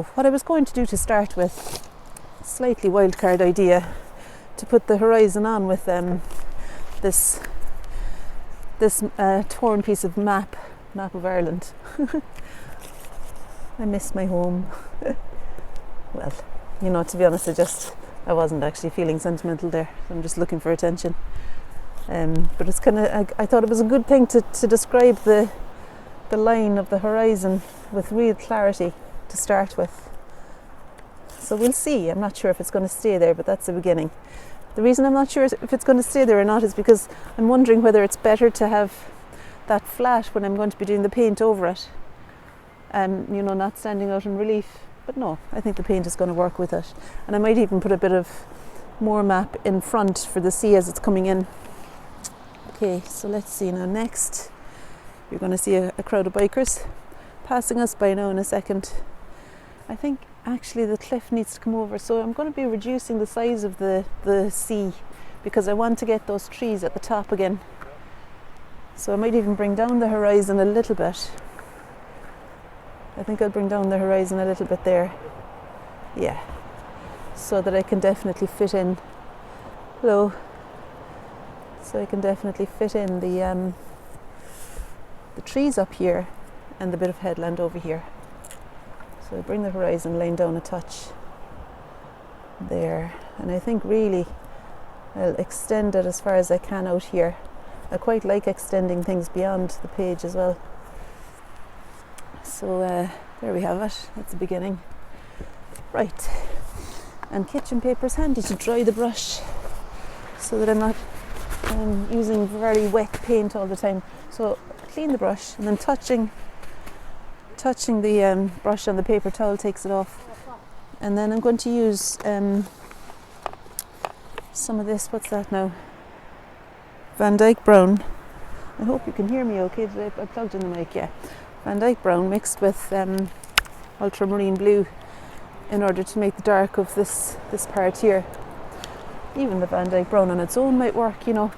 What I was going to do to start with, slightly wildcard idea, to put the horizon on with this torn piece of map of Ireland. I miss my home. Well, you know, to be honest, I wasn't actually feeling sentimental there. I'm just looking for attention. But it's kind of, I thought it was a good thing to describe the line of the horizon with real clarity to start with. So we'll see. I'm not sure if it's going to stay there, but that's the beginning. The reason I'm not sure if it's going to stay there or not is because I'm wondering whether it's better to have that flat when I'm going to be doing the paint over it, and you know, not standing out in relief. But no, I think the paint is going to work with it, and I might even put a bit of more map in front for the sea as it's coming in. Okay, so let's see now. Next, you're going to see a crowd of bikers passing us by now in a second. I think actually the cliff needs to come over, so I'm going to be reducing the size of the sea because I want to get those trees at the top again. So I might even bring down the horizon a little bit. I think I'll bring down the horizon a little bit there. Yeah, so that I can definitely fit in. Hello. So I can definitely fit in the trees up here and the bit of headland over here. So I bring the horizon line down a touch there, and I think really I'll extend it as far as I can out here. I quite like extending things beyond the page as well. So there we have it, that's the beginning. Right, and kitchen paper is handy to dry the brush so that I'm not using very wet paint all the time. So clean the brush, and then touching the brush on the paper towel takes it off. And then I'm going to use some of this, what's that now? Van Dyke Brown. I hope you can hear me okay today. I plugged in the mic, yeah. Van Dyke Brown mixed with ultramarine blue in order to make the dark of this part here. Even the Van Dyke Brown on its own might work, you know.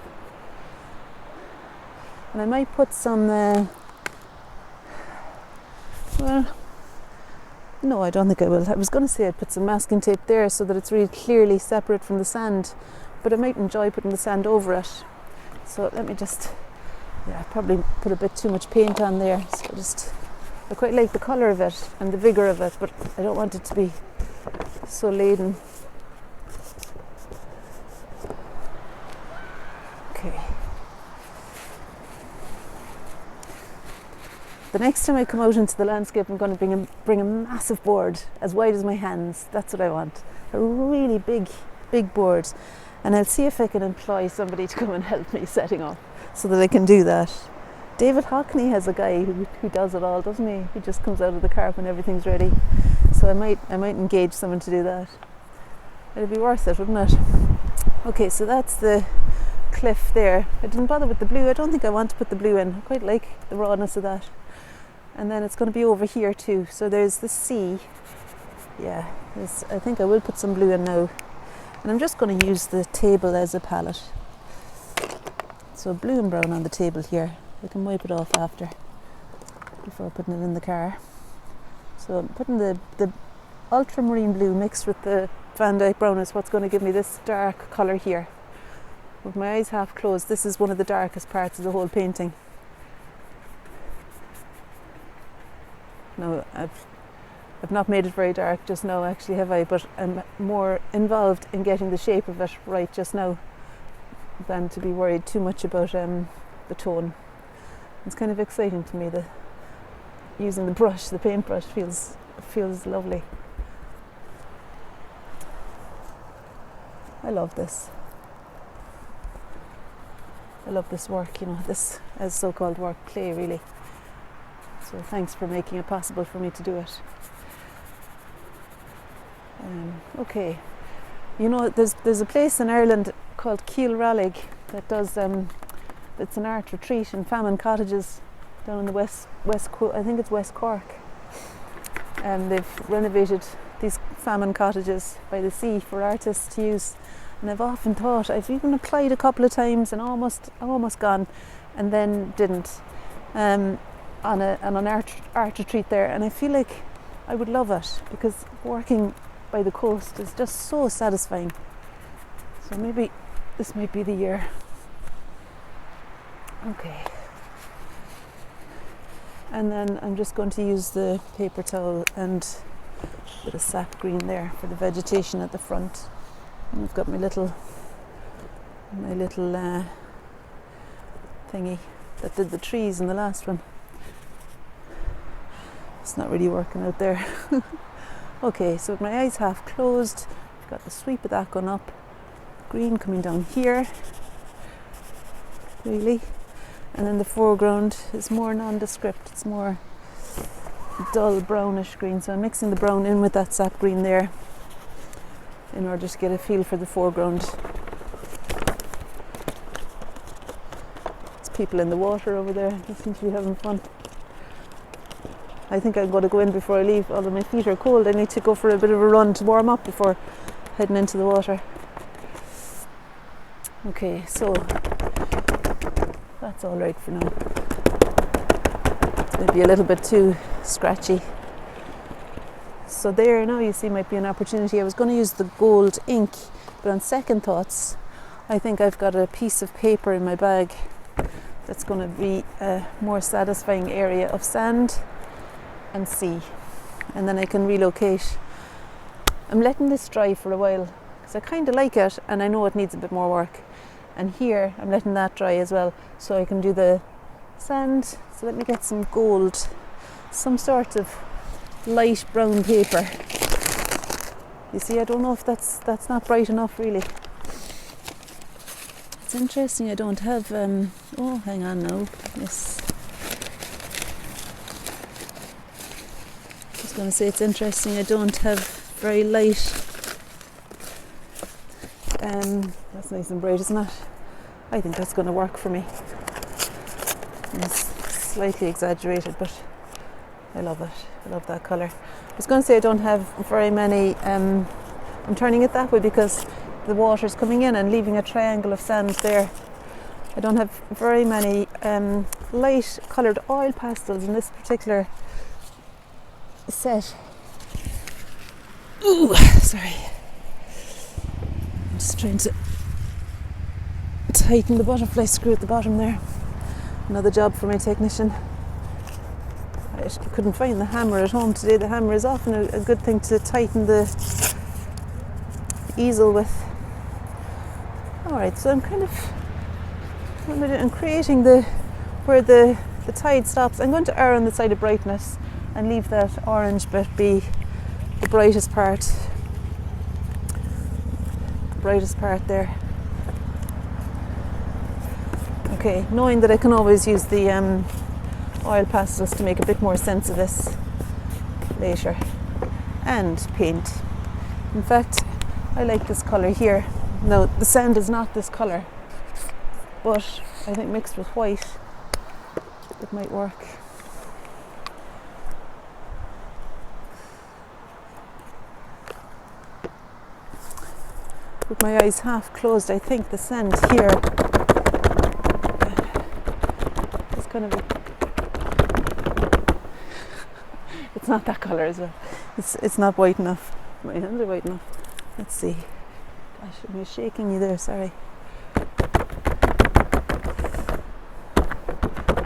And I might put some, well, no, I don't think I will. I was going to say I'd put some masking tape there so that it's really clearly separate from the sand, but I might enjoy putting the sand over it. So let me just, yeah, I probably put a bit too much paint on there. So I quite like the colour of it and the vigour of it, but I don't want it to be so laden. Okay. The next time I come out into the landscape, I'm going to bring a massive board as wide as my hands. That's what I want. A really big board. And I'll see if I can employ somebody to come and help me setting up so that I can do that. David Hockney has a guy who does it all, doesn't he? He just comes out of the car when everything's ready. So I might engage someone to do that. It'd be worth it, wouldn't it? Okay, so that's the cliff there. I didn't bother with the blue. I don't think I want to put the blue in. I quite like the rawness of that. And then it's going to be over here too. So there's the sea. Yeah, I think I will put some blue in now. And I'm just going to use the table as a palette. So blue and brown on the table here. I can wipe it off after, before putting it in the car. So I'm putting the ultramarine blue mixed with the Van Dyke Brown is what's going to give me this dark colour here. With my eyes half closed, this is one of the darkest parts of the whole painting. No, I've not made it very dark just now actually, have I? But I'm more involved in getting the shape of it right just now than to be worried too much about the tone. It's kind of exciting to me that using the brush, the paintbrush, feels lovely. I love this. I love this work, you know, this as so-called work, play really. So thanks for making it possible for me to do it. Okay, you know, there's a place in Ireland called Keelrallig that does it's an art retreat in famine cottages down in the west I think it's West Cork, and they've renovated these famine cottages by the sea for artists to use. And I've often thought, I've even applied a couple of times and almost gone, and then didn't on an art retreat there. And I feel like I would love it, because working by the coast is just so satisfying. So maybe this might be the year. Okay. And then I'm just going to use the paper towel and a bit of sap green there for the vegetation at the front. And I've got my little thingy that did the trees in the last one. It's not really working out there. Okay, so with my eyes half closed, I've got the sweep of that going up, green coming down here, really, and then the foreground is more nondescript, it's more dull brownish green, so I'm mixing the brown in with that sap green there in order to get a feel for the foreground. There's people in the water over there, they seem to be having fun. I think I'm going to go in before I leave, although my feet are cold. I need to go for a bit of a run to warm up before heading into the water. Okay, so that's all right for now. It's maybe a little bit too scratchy. So there now you see might be an opportunity. I was going to use the gold ink, but on second thoughts, I think I've got a piece of paper in my bag that's going to be a more satisfying area of sand and sea, and then I can relocate. I'm letting this dry for a while because I kind of like it and I know it needs a bit more work, and here I'm letting that dry as well so I can do the sand. So let me get some gold, some sort of light brown paper. You see, I don't know if that's not bright enough really. It's interesting I don't have oh, hang on now. Yes, I was going to say it's interesting I don't have very light. That's nice and bright, isn't it? I think that's going to work for me. It's slightly exaggerated, but I love it. I love that colour. I was going to say I don't have very many. I'm turning it that way because the water's coming in and leaving a triangle of sand there. I don't have very many light coloured oil pastels in this particular set. Ooh, sorry. I'm just trying to tighten the butterfly screw at the bottom there. Another job for my technician. I couldn't find the hammer at home today. The hammer is often a good thing to tighten the easel with. Alright, so I'm kind of, what am I doing? I'm creating where the tide stops. I'm going to err on the side of brightness and leave that orange bit be the brightest part. The brightest part there. Okay, knowing that I can always use the oil pastels to make a bit more sense of this later. And paint. In fact, I like this colour here. No, the sand is not this colour, but I think mixed with white it might work. With my eyes half closed, I think the sand here is going to be, it's not that colour as well. It's not white enough. My hands are white enough. Let's see. Gosh, I'm shaking you there, sorry.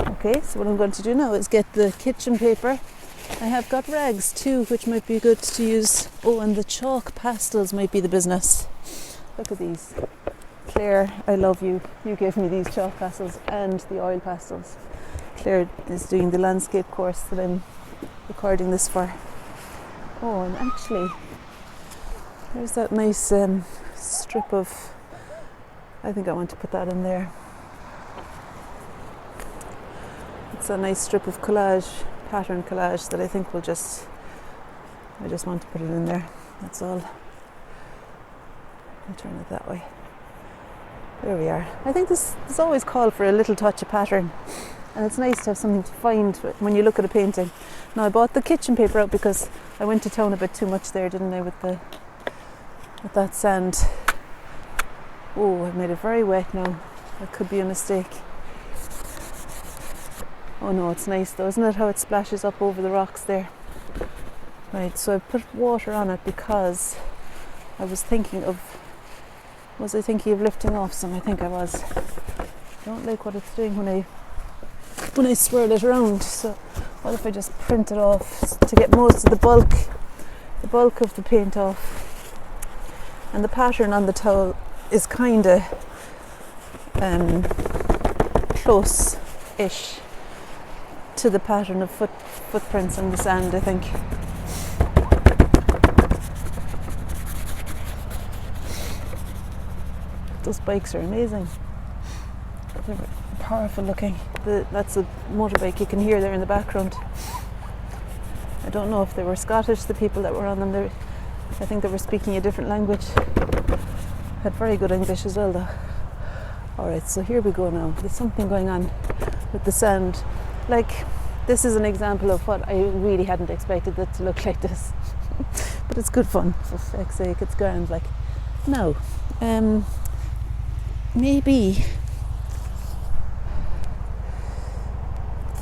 Okay, so what I'm going to do now is get the kitchen paper. I have got rags too, which might be good to use. Oh, and the chalk pastels might be the business. Look at these. Claire, I love you. You gave me these chalk pastels and the oil pastels. Claire is doing the landscape course that I'm recording this for. Oh, and actually, there's that nice strip of, I think I want to put that in there. It's a nice strip of collage, pattern collage that I think I just want to put it in there. That's all. I'll turn it that way. There we are. I think this always called for a little touch of pattern, and it's nice to have something to find when you look at a painting. Now I bought the kitchen paper out because I went to town a bit too much there, didn't I, with that sand. Oh, I've made it very wet now. That could be a mistake. Oh no, it's nice though, isn't it, how it splashes up over the rocks there. Right, so I put water on it because I was thinking of lifting off some? I think I was. I don't like what it's doing when I swirl it around. So what if I just print it off to get most of the bulk of the paint off? And the pattern on the towel is kind of close-ish to the pattern of footprints in the sand, I think. Those bikes are amazing. They're powerful looking. That's a motorbike you can hear there in the background. I don't know if they were Scottish, the people that were on them. I think they were speaking a different language. Had very good English as well though. Alright, so here we go now. There's something going on with the sand. Like, this is an example of what I really hadn't expected it to look like this. But it's good fun, for fuck's sake, it's grand. Like, now, maybe,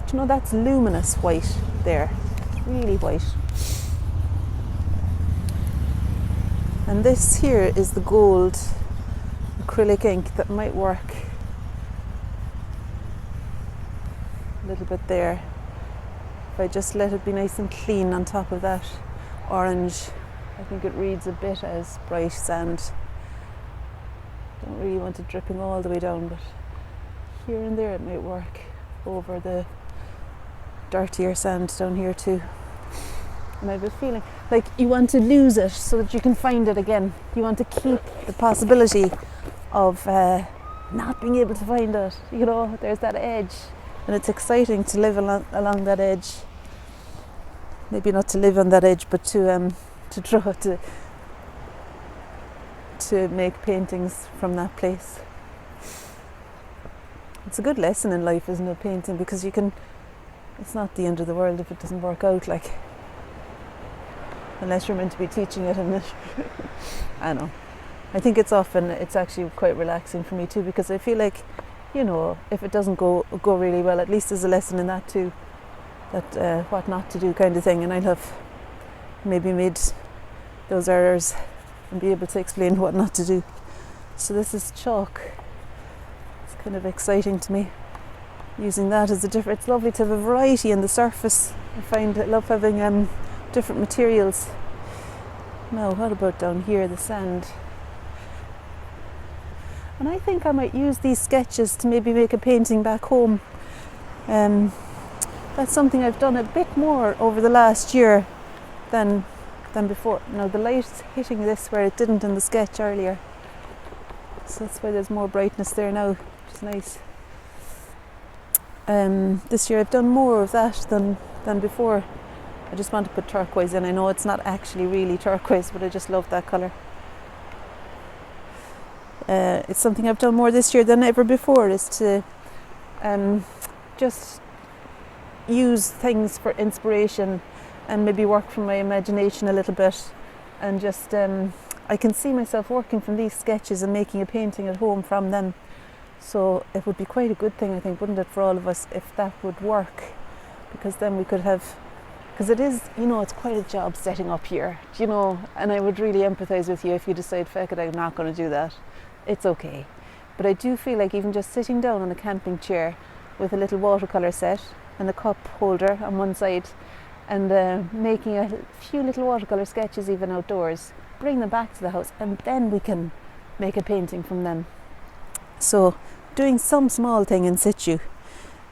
do you know, that's luminous white there, really white. And this here is the gold acrylic ink that might work a little bit there. If I just let it be nice and clean on top of that orange, I think it reads a bit as bright sand. Don't really want it dripping all the way down, but here and there it might work over the dirtier sand down here too. And I have a feeling like you want to lose it so that you can find it again. You want to keep the possibility of not being able to find it. You know, there's that edge, and it's exciting to live along that edge. Maybe not to live on that edge, but to draw to make paintings from that place. It's a good lesson in life, isn't it, painting? Because it's not the end of the world if it doesn't work out, like, unless you're meant to be teaching it. And I know. I think it's actually quite relaxing for me too, because I feel like, you know, if it doesn't go really well, at least there's a lesson in that too, that what not to do kind of thing, and I'll have maybe made those errors and be able to explain what not to do. So this is chalk. It's kind of exciting to me, using that as it's lovely to have a variety in the surface. I love having different materials. Now, what about down here, the sand? And I think I might use these sketches to maybe make a painting back home. That's something I've done a bit more over the last year than before. Now the light's hitting this where it didn't in the sketch earlier, so that's why there's more brightness there now, which is nice. This year I've done more of that than before. I just want to put turquoise in. I know it's not actually really turquoise, but I just love that colour. It's something I've done more this year than ever before, is to just use things for inspiration and maybe work from my imagination a little bit, and just I can see myself working from these sketches and making a painting at home from them. So it would be quite a good thing, I think, wouldn't it, for all of us, if that would work? Because then we could have, because it is, you know, it's quite a job setting up here, you know, and I would really empathise with you if you decide, feck it, I'm not going to do that. It's okay. But I do feel like even just sitting down on a camping chair with a little watercolour set and a cup holder on one side, and making a few little watercolour sketches even outdoors, bring them back to the house, and then we can make a painting from them. So doing some small thing in situ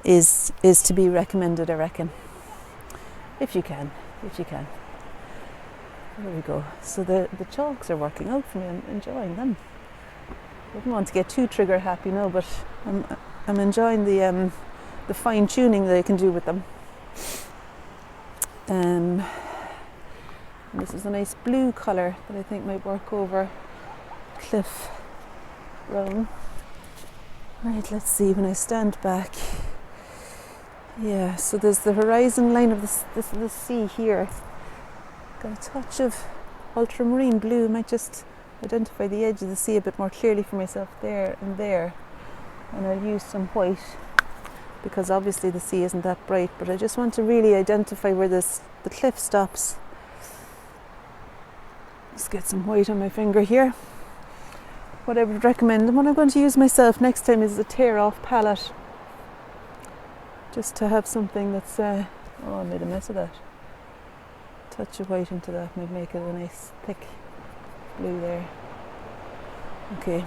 is to be recommended, I reckon, if you can. There we go. So the chalks are working out for me. I'm enjoying them. I wouldn't want to get too trigger happy now, but I'm enjoying the fine tuning that I can do with them. And this is a nice blue colour that I think might work over cliff brown. Right, let's see, when I stand back. Yeah, so there's the horizon line of the sea here. Got a touch of ultramarine blue. Might just identify the edge of the sea a bit more clearly for myself there and there. And I'll use some white, because obviously the sea isn't that bright, but I just want to really identify where the cliff stops. Just get some white on my finger here. What I would recommend, and what I'm going to use myself next time, is a tear off palette. Just to have something that's, oh, I made a mess of that. Touch of white into that might make it a nice thick blue there. Okay.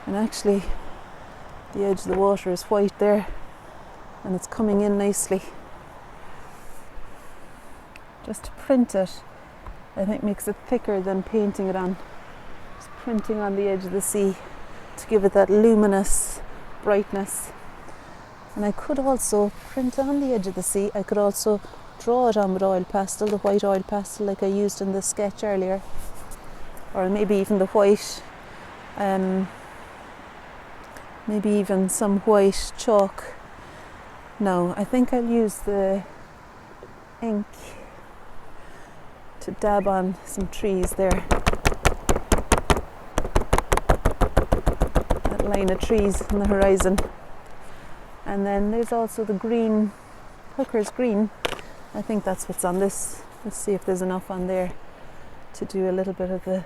And actually, the edge of the water is white there, and it's coming in nicely. Just to print it, I think makes it thicker than painting it on. Just printing on the edge of the sea to give it that luminous brightness. And I could also print on the edge of the sea. I could also draw it on with oil pastel, the white oil pastel like I used in the sketch earlier. Or maybe even the white, maybe even some white chalk. No, I think I'll use the ink to dab on some trees there. That line of trees on the horizon. And then there's also the green, Hooker's green. I think that's what's on this. Let's see if there's enough on there to do a little bit of the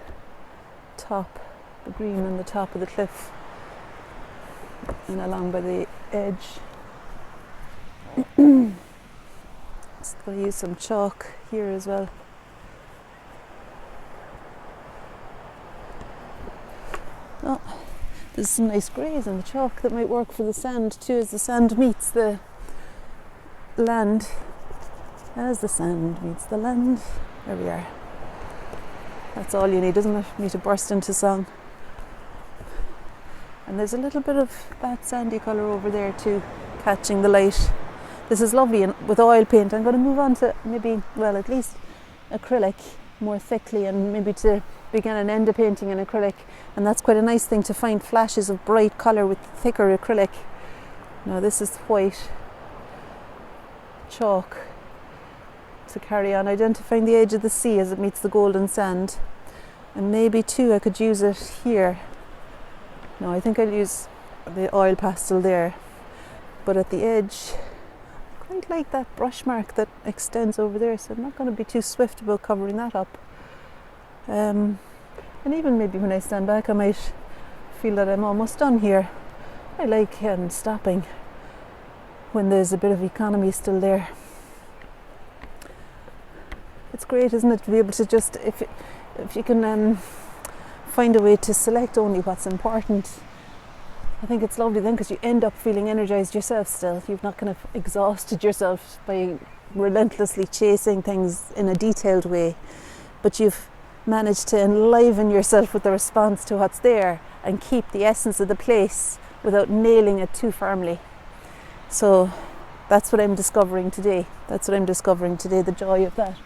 top, the green on the top of the cliff and along by the edge. Just going to use some chalk here as well. Oh, there's some nice greys in the chalk that might work for the sand too, as the sand meets the land. As the sand meets the land. There we are. That's all you need, isn't it? Me to burst into song. And there's a little bit of that sandy colour over there too, catching the light. This is lovely, and with oil paint I'm going to move on to maybe, well, at least acrylic more thickly, and maybe to begin and end a painting in acrylic. And that's quite a nice thing, to find flashes of bright colour with thicker acrylic. Now this is white chalk to carry on identifying the edge of the sea as it meets the golden sand. And maybe too I could use it here. No, I think I'll use the oil pastel there, but at the edge I quite like that brush mark that extends over there, so I'm not going to be too swift about covering that up. And even maybe when I stand back I might feel that I'm almost done here. I like stopping when there's a bit of economy still there. It's great, isn't it, to be able to just, if you can find a way to select only what's important. I think it's lovely then, because you end up feeling energized yourself still. You've not kind of exhausted yourself by relentlessly chasing things in a detailed way, but you've managed to enliven yourself with the response to what's there and keep the essence of the place without nailing it too firmly. So that's what I'm discovering today. The joy of that.